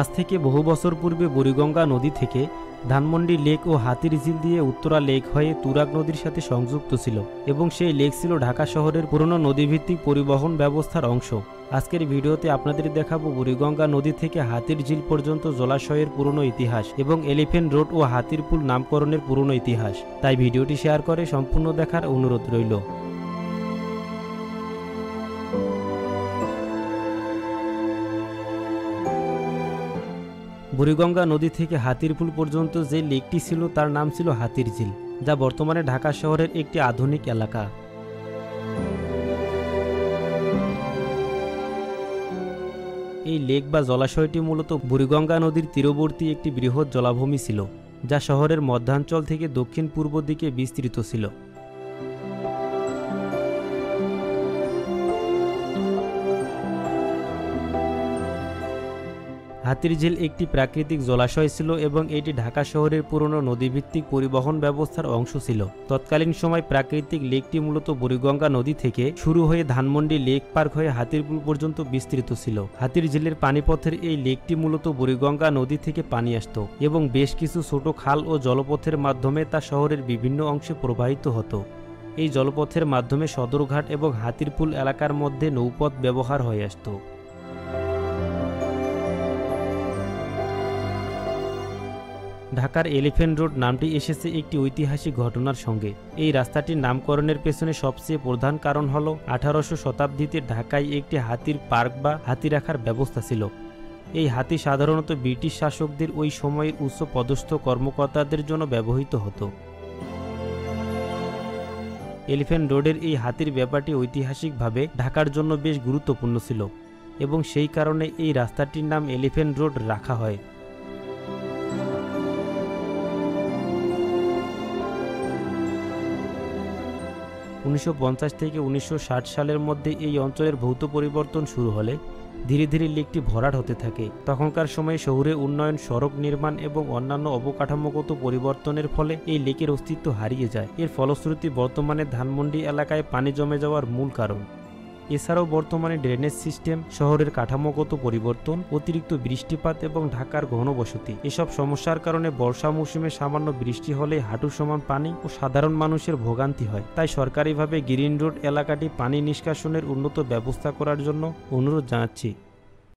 আজ থেকে বহু বছর পূর্বে বুড়িগঙ্গা নদী থেকে ধানমন্ডি লেক ও হাতির ঝিল দিয়ে উত্তরা লেক হয়ে তুরাগ নদীর সাথে সংযুক্ত ছিল এবং সেই লেক ছিল ঢাকা শহরের পুরনো নদীভিত্তিক পরিবহন ব্যবস্থার অংশ। আজকের ভিডিওতে আপনাদের দেখাবো বুড়িগঙ্গা নদী থেকে হাতির ঝিল পর্যন্ত জলাশয়ের পুরনো ইতিহাস এবং এলিফ্যান্ট রোড ও হাতির পুল নামকরণের পুরনো ইতিহাস। তাই ভিডিওটি শেয়ার করে সম্পূর্ণ দেখার অনুরোধ রইল। বুড়িগঙ্গা নদী থেকে হাতির পুল পর্যন্ত যে লেকটি ছিল তার নাম ছিল হাতির ঝিল, যা বর্তমানে ঢাকা শহরের একটি আধুনিক এলাকা। এই লেক বা জলাশয়টি মূলত বুড়িগঙ্গা নদীর তীরবর্তী একটি বৃহৎ জলাভূমি ছিল, যা শহরের মধ্যাঞ্চল থেকে দক্ষিণ পূর্ব দিকে বিস্তৃত ছিল। হাতির ঝিল একটি প্রাকৃতিক জলাশয় ছিল এবং এটি ঢাকা শহরের পুরনো নদীভিত্তিক পরিবহন ব্যবস্থার অংশ ছিল। তৎকালীন সময় প্রাকৃতিক লেকটি মূলত বুড়িগঙ্গা নদী থেকে শুরু হয়ে ধানমন্ডি লেক পার্ক হয়ে হাতিরপুল পর্যন্ত বিস্তৃত ছিল। হাতির ঝিলের পানিপথের এই লেকটি মূলত বুড়িগঙ্গা নদী থেকে পানি আসত এবং বেশ কিছু ছোট খাল ও জলপথের মাধ্যমে তা শহরের বিভিন্ন অংশে প্রবাহিত হতো। এই জলপথের মাধ্যমে সদরঘাট এবং হাতিরপুল এলাকার মধ্যে নৌপথ ব্যবহার হয়ে আসত। ঢাকার এলিফ্যান্ট রোড নামটি এসেছে একটি ঐতিহাসিক ঘটনার সঙ্গে। এই রাস্তাটির নামকরণের পেছনে সবচেয়ে প্রধান কারণ হল 1800 শতাব্দীতে ঢাকায় একটি হাতির পার্ক বা হাতি রাখার ব্যবস্থা ছিল। এই হাতি সাধারণত ব্রিটিশ শাসকদের ওই সময়ের উচ্চ পদস্থ কর্মকর্তাদের জন্য ব্যবহৃত হতো। এলিফ্যান্ট রোডের এই হাতির ব্যাপারটি ঐতিহাসিকভাবে ঢাকার জন্য বেশ গুরুত্বপূর্ণ ছিল এবং সেই কারণে এই রাস্তাটির নাম এলিফ্যান্ট রোড রাখা হয়। 1950 থেকে 1960 সালের মধ্যে এই অঞ্চলের ভৌত পরিবর্তন শুরু হলে ধীরে ধীরে লেকটি ভরাট হতে থাকে। তখনকার সময়ে শহুরে উন্নয়ন, সড়ক নির্মাণ এবং অন্যান্য অবকাঠামোগত পরিবর্তনের ফলে এই লেকের অস্তিত্ব হারিয়ে যায়। এর ফলশ্রুতি বর্তমানে ধানমন্ডি এলাকায় পানি জমে যাওয়ার মূল কারণ। এছাড়াও বর্তমানে ড্রেনেজ সিস্টেম, শহরের কাঠামোগত পরিবর্তন, অতিরিক্ত বৃষ্টিপাত এবং ঢাকার ঘনবসতি, এসব সমস্যার কারণে বর্ষা মৌসুমে সামান্য বৃষ্টি হলে হাঁটু সমান পানি ও সাধারণ মানুষের ভোগান্তি হয়। তাই সরকারিভাবে গ্রিন রোড এলাকাটি পানি নিষ্কাশনের উন্নত ব্যবস্থা করার জন্য অনুরোধ জানাচ্ছি।